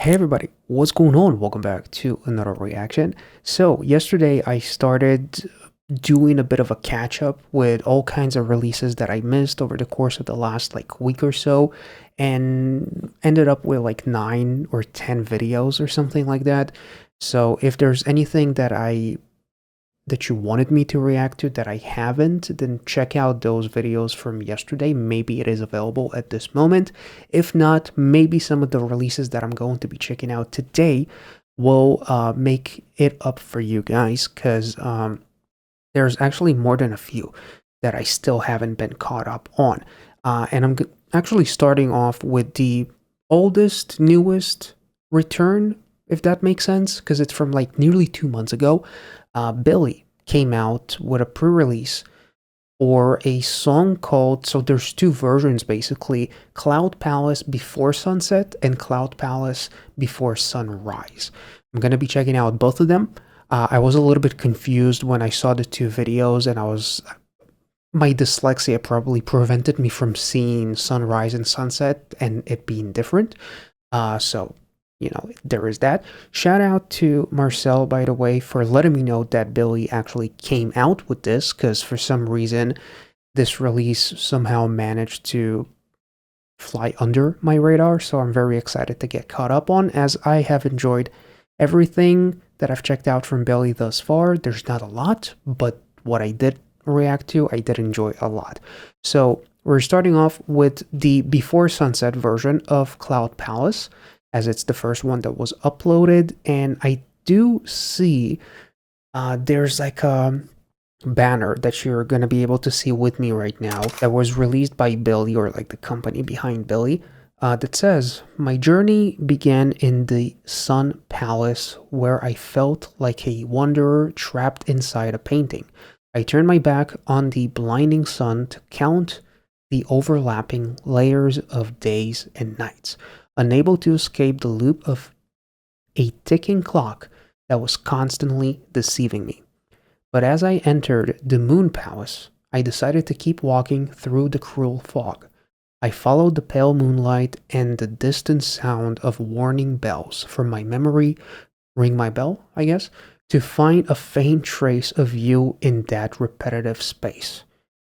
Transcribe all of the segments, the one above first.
Hey everybody, what's going on? Welcome back to another reaction. So yesterday I started doing a bit of a catch up with all kinds of releases that I missed over the course of the last week or so, and ended up with like 9 or 10 videos or something like that. So if there's anything that you wanted me to react to that I haven't, then check out those videos from yesterday. Maybe it is available at this moment. If not, maybe some of the releases that I'm going to be checking out today will make it up for you guys, because there's actually more than a few that I still haven't been caught up on. And I'm actually starting off with the oldest, newest return, if that makes sense, because it's from like nearly 2 months ago. Billlie came out with a pre-release for a song called, so there's two versions basically, Cloud Palace Before Sunset and Cloud Palace Before Sunrise. I'm going to be checking out both of them. I was a little bit confused when I saw the two videos, and my dyslexia probably prevented me from seeing sunrise and sunset and it being different. So there is that. Shout out to Marcel, by the way, for letting me know that Billlie actually came out with this, because for some reason this release somehow managed to fly under my radar. So I'm very excited to get caught up on, as I have enjoyed everything that I've checked out from Billlie thus far. There's not a lot, but what I did react to, I did enjoy a lot. So we're starting off with the Before Sunset version of Cloud Palace, as it's the first one that was uploaded. And I do see there's like a banner that you're going to be able to see with me right now that was released by Billlie, or like the company behind Billlie, that says, "My journey began in the Sun Palace, where I felt like a wanderer trapped inside a painting. I turned my back on the blinding sun to count the overlapping layers of days and nights, unable to escape the loop of a ticking clock that was constantly deceiving me. But as I entered the Moon Palace, I decided to keep walking through the cruel fog. I followed the pale moonlight and the distant sound of warning bells from my memory, ring my bell, I guess, to find a faint trace of you in that repetitive space.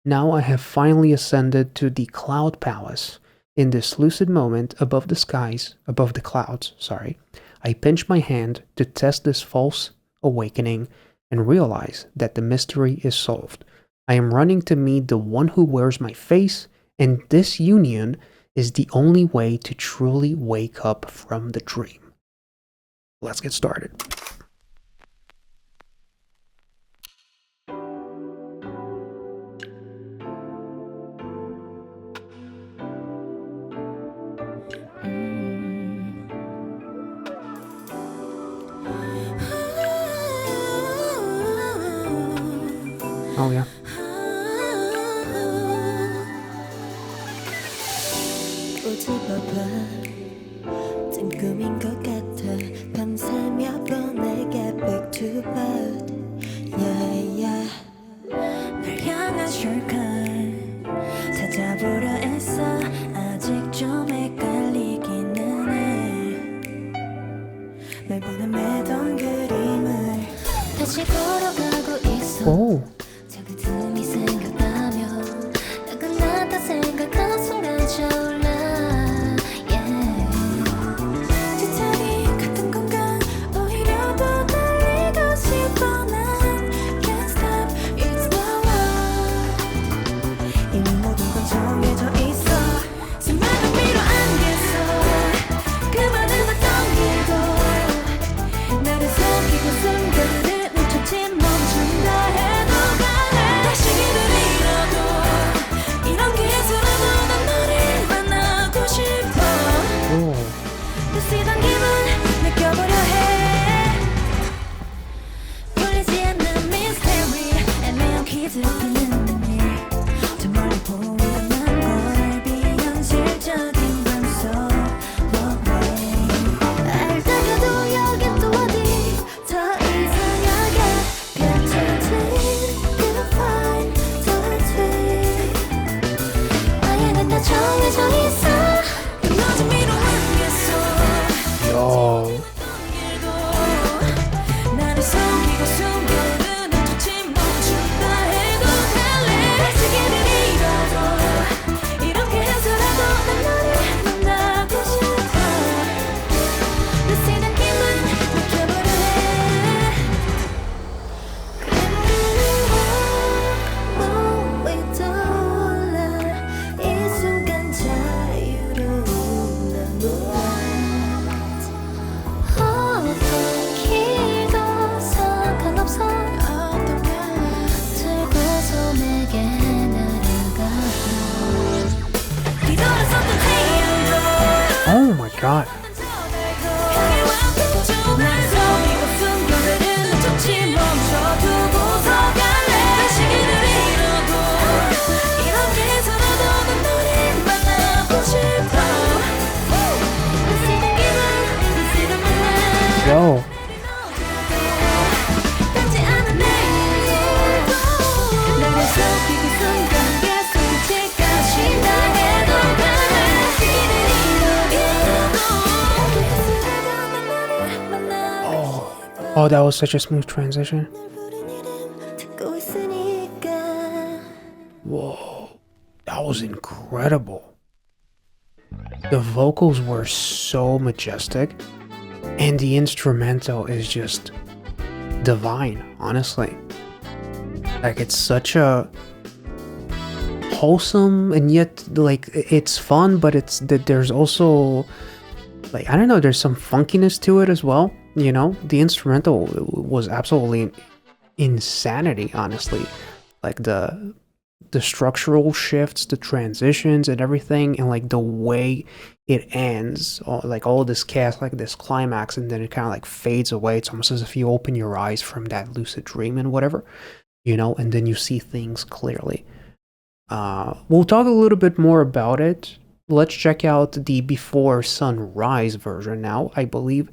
Now I have finally ascended to the Cloud Palace. In this lucid moment above the clouds, I pinch my hand to test this false awakening and realize that the mystery is solved. I am running to meet the one who wears my face, and this union is the only way to truly wake up from the dream." Let's get started. Oh yeah. 꿈인 것 같아 밤새며 보내게 back to bed yeah yeah 널 향한 shortcut 찾아보려 애써 아직 좀 헷갈리기는 해 날 보는 매던 그림을 다시 걸어가고 있어 저 그틈이 생각나며 나 끝났다 생각한 순간 차올라 순간을 멈춘다 해도 go. Oh, that was such a smooth transition. Whoa, that was incredible. The vocals were so majestic, and the instrumental is just divine, honestly. Like, it's such a wholesome, and yet, like, it's fun, but there's also, like, I don't know, there's some funkiness to it as well. You know, the instrumental was absolutely insanity, honestly. Like the structural shifts, the transitions and everything, and like the way it ends, like all this chaos, like this climax, and then it kind of like fades away. It's almost as if you open your eyes from that lucid dream and whatever, you know, and then you see things clearly. We'll talk a little bit more about it. Let's check out the Before Sunrise version now, I believe.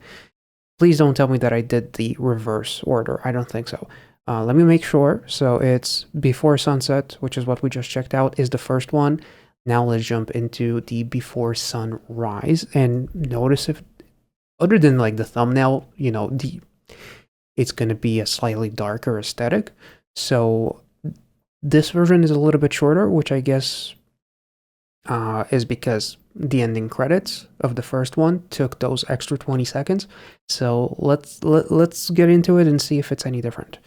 Please don't tell me that I did the reverse order. I don't think so. Let me make sure. So it's Before Sunset, which is what we just checked out, is the first one. Now let's jump into the Before Sunrise and notice if, other than like the thumbnail, you know, it's going to be a slightly darker aesthetic. So this version is a little bit shorter, which I guess is because the ending credits of the first one took those extra 20 seconds. So let's get into it and see if it's any different.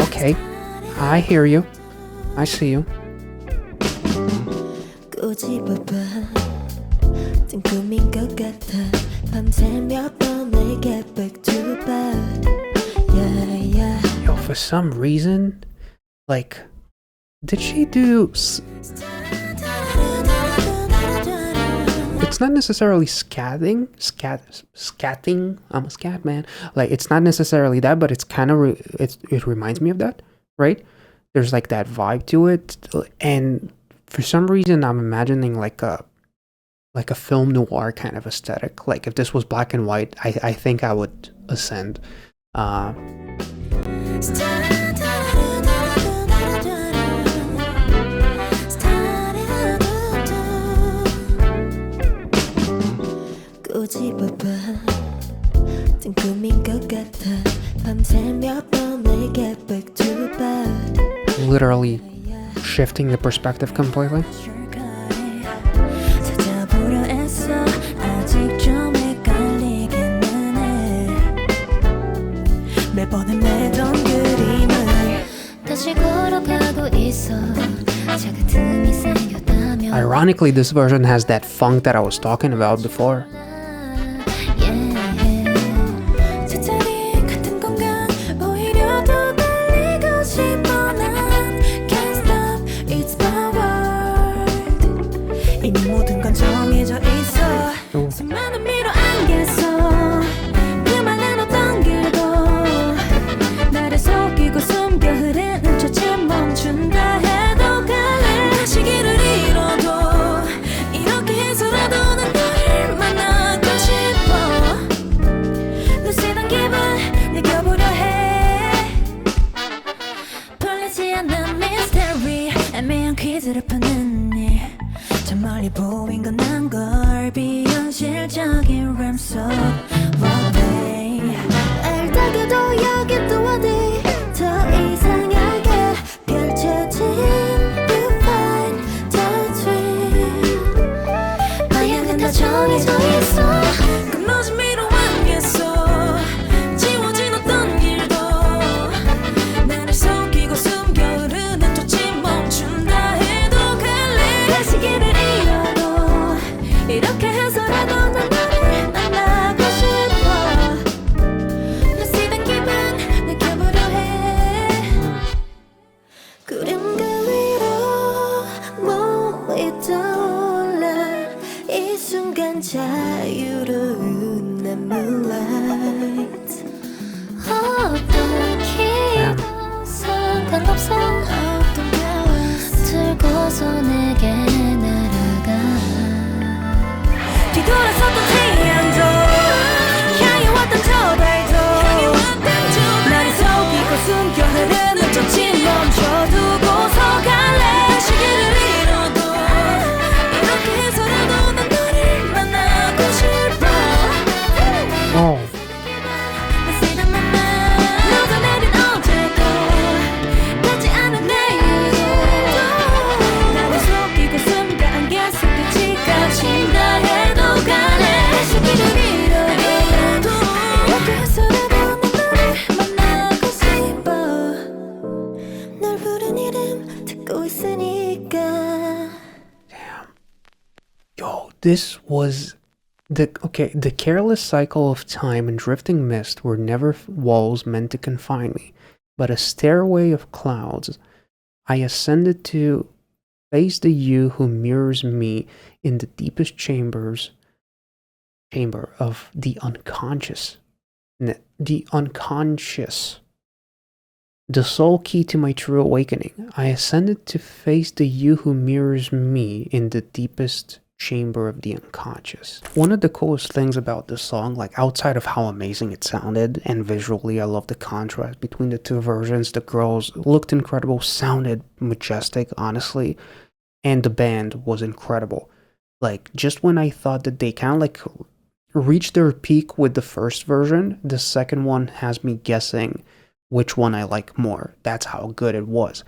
Okay, I hear you. I see you. Yo, for some reason, like, did she do... It's not necessarily scatting. I'm a scat man. Like, it's not necessarily that, but it's kind of it reminds me of that, right? There's like that vibe to it, and for some reason I'm imagining like a film noir kind of aesthetic. Like if this was black and white, I think I would ascend. Literally shifting the perspective completely. Ironically, this version has that funk that I was talking about before. 자유로운 내 moonlight 어떤 길도 상관없어 어떤 별 들고서 내게 날아가 뒤돌아섰던 태양도 향해왔던 저 달도 나를 속이고 숨겨 흐르는 젖이 멈춰두고서 갈래 시계를 잃어도 이렇게 해서라도 난 너를 만나고 싶어 쓰던 맘만 녹아내린 어제도 닿지 않은 내일도 나를 속이고 숨겨 안개 속 끝이 갇힌다 해도 갈래 시계를 잃어도 이렇게 해서라도 난 너를 만나고 싶어 널 부른 이름 듣고 있으니까 Yo, this was the careless cycle of time and drifting mist were never walls meant to confine me, but a stairway of clouds. I ascended to face the you who mirrors me in the deepest chamber of the unconscious. The unconscious. The sole key to my true awakening. I ascended to face the you who mirrors me in the deepest chamber of the unconscious. One of the coolest things about this song, like outside of how amazing it sounded, and visually I love the contrast between the two versions. The girls looked incredible, sounded majestic, honestly, and the band was incredible. Like, just when I thought that they kind of like reached their peak with the first version, the second one has me guessing which one I like more. That's how good it was.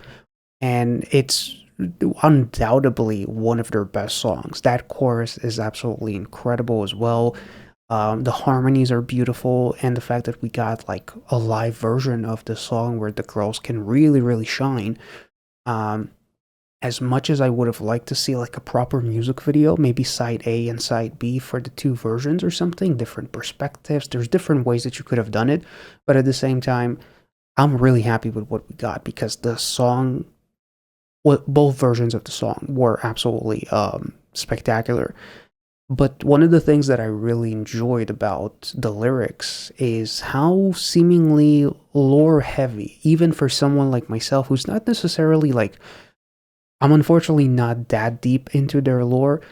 And it's undoubtedly one of their best songs. That chorus is absolutely incredible as well. The harmonies are beautiful, and the fact that we got like a live version of the song where the girls can really shine. As much as I would have liked to see like a proper music video, maybe side A and side B for the two versions or something, different perspectives. There's different ways that you could have done it, but at the same time, I'm really happy with what we got because the song, both versions of the song were absolutely spectacular. But one of the things that I really enjoyed about the lyrics is how seemingly lore heavy, even for someone like myself who's not necessarily like, I'm unfortunately not that deep into their lore.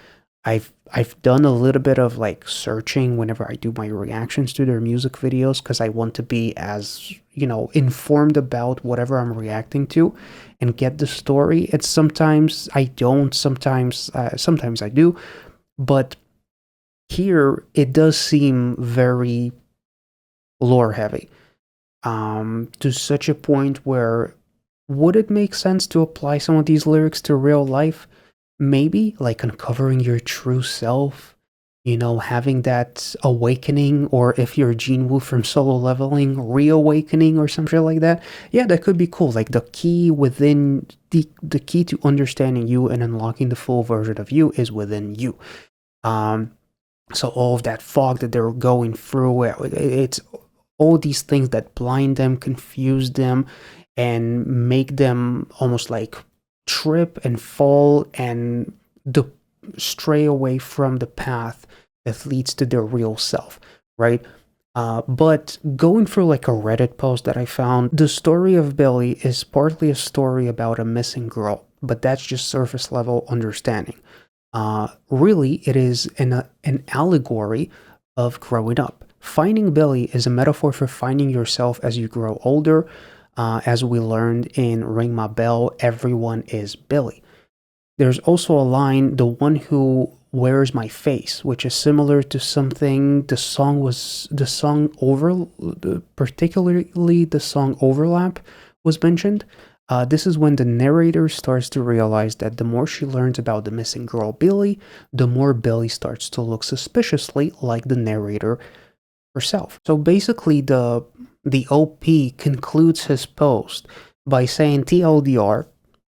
I've done a little bit of like searching whenever I do my reactions to their music videos because I want to be as, informed about whatever I'm reacting to and get the story. It's sometimes I don't, sometimes I do, but here it does seem very lore heavy, to such a point where would it make sense to apply some of these lyrics to real life? Maybe, like uncovering your true self, having that awakening, or if you're Jinwoo from Solo Leveling, reawakening or some shit like that. Yeah, that could be cool. Like the key within the key to understanding you and unlocking the full version of you is within you. So all of that fog that they're going through, it's all these things that blind them, confuse them, and make them almost like trip and fall and stray away from the path that leads to their real self, right? But going through like a Reddit post that I found, the story of Billlie is partly a story about a missing girl, but that's just surface level understanding. Really, it is an allegory of growing up. Finding Billlie is a metaphor for finding yourself as you grow older. As we learned in Ring My Bell, everyone is Billlie. There's also a line, the one who wears my face, which is similar to something particularly the song Overlap was mentioned. This is when the narrator starts to realize that the more she learns about the missing girl Billlie, the more Billlie starts to look suspiciously like the narrator herself. So basically the OP concludes his post by saying TLDR,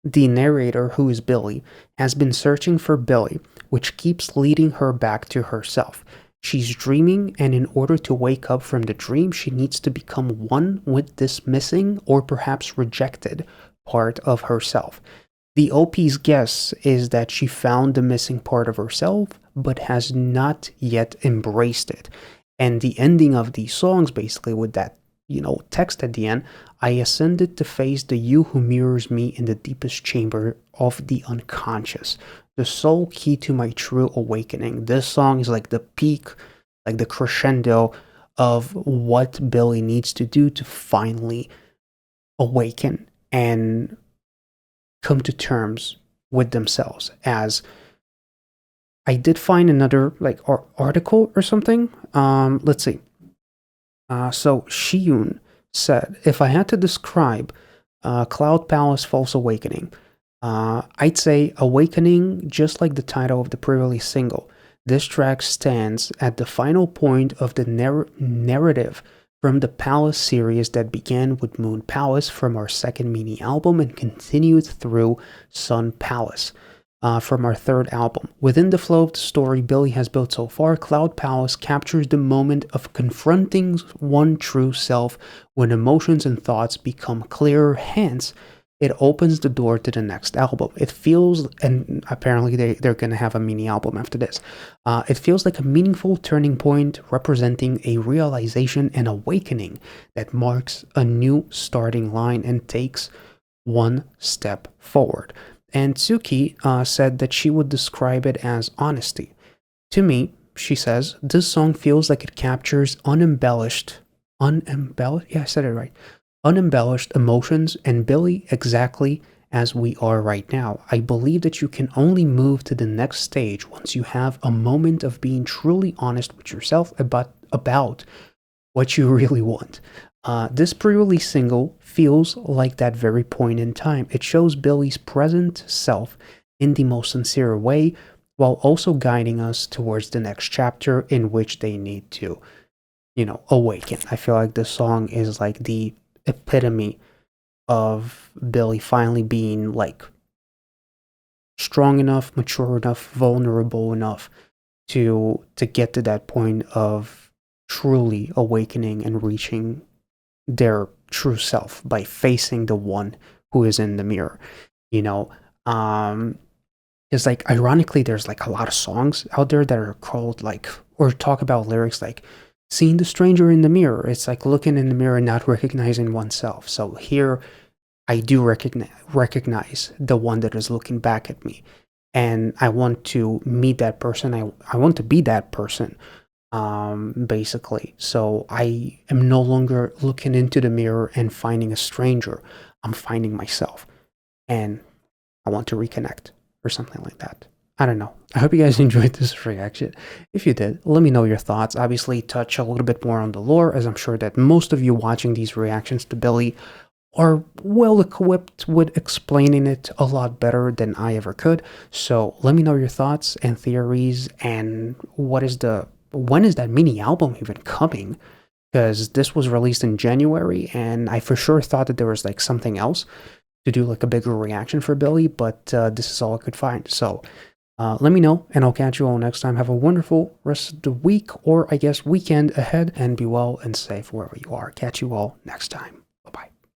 the narrator, who is Billlie, has been searching for Billlie, which keeps leading her back to herself. She's dreaming, and in order to wake up from the dream, she needs to become one with this missing or perhaps rejected part of herself. The OP's guess is that she found the missing part of herself, but has not yet embraced it. And the ending of these songs, basically, with that, text at the end, I ascended to face the you who mirrors me in the deepest chamber of the unconscious, the sole key to my true awakening. This song is like the peak, like the crescendo of what Billlie needs to do to finally awaken and come to terms with themselves. As I did find another like article or something. Let's see. So Shiyun said, if I had to describe Cloud Palace False Awakening, I'd say Awakening, just like the title of the pre-release single. This track stands at the final point of the narrative from the Palace series that began with Moon Palace from our second mini album and continued through Sun Palace from our third album. Within the flow of the story Billlie has built so far, Cloud Palace captures the moment of confronting one true self when emotions and thoughts become clearer. Hence, it opens the door to the next album. It feels, and apparently they're going to have a mini album after this. It feels like a meaningful turning point representing a realization and awakening that marks a new starting line and takes one step forward. And Tsuki said that she would describe it as honesty. To me, she says, this song feels like it captures unembellished, yeah, I said it right, unembellished emotions and Billlie exactly as we are right now. I believe that you can only move to the next stage once you have a moment of being truly honest with yourself about what you really want. This pre-release single feels like that very point in time. It shows Billie's present self in the most sincere way, while also guiding us towards the next chapter in which they need to, awaken. I feel like this song is like the epitome of Billlie finally being like strong enough, mature enough, vulnerable enough to get to that point of truly awakening and reaching their true self by facing the one who is in the mirror. It's like, ironically, there's like a lot of songs out there that are called like, or talk about lyrics like seeing the stranger in the mirror. It's like looking in the mirror and not recognizing oneself. So here I do recognize the one that is looking back at me, and I want to meet that person. I want to be that person, basically. So I am no longer looking into the mirror and finding a stranger. I'm finding myself, and I want to reconnect or something like that. I don't know. I hope you guys enjoyed this reaction. If you did, let me know your thoughts. Obviously, touch a little bit more on the lore, as I'm sure that most of you watching these reactions to Billlie are well equipped with explaining it a lot better than I ever could. So let me know your thoughts and theories, and when is that mini album even coming? Because this was released in January, and I for sure thought that there was like something else to do, like a bigger reaction for Billlie, but this is all I could find. So let me know, and I'll catch you all next time. Have a wonderful rest of the week, or I guess weekend ahead, and be well and safe wherever you are. Catch you all next time.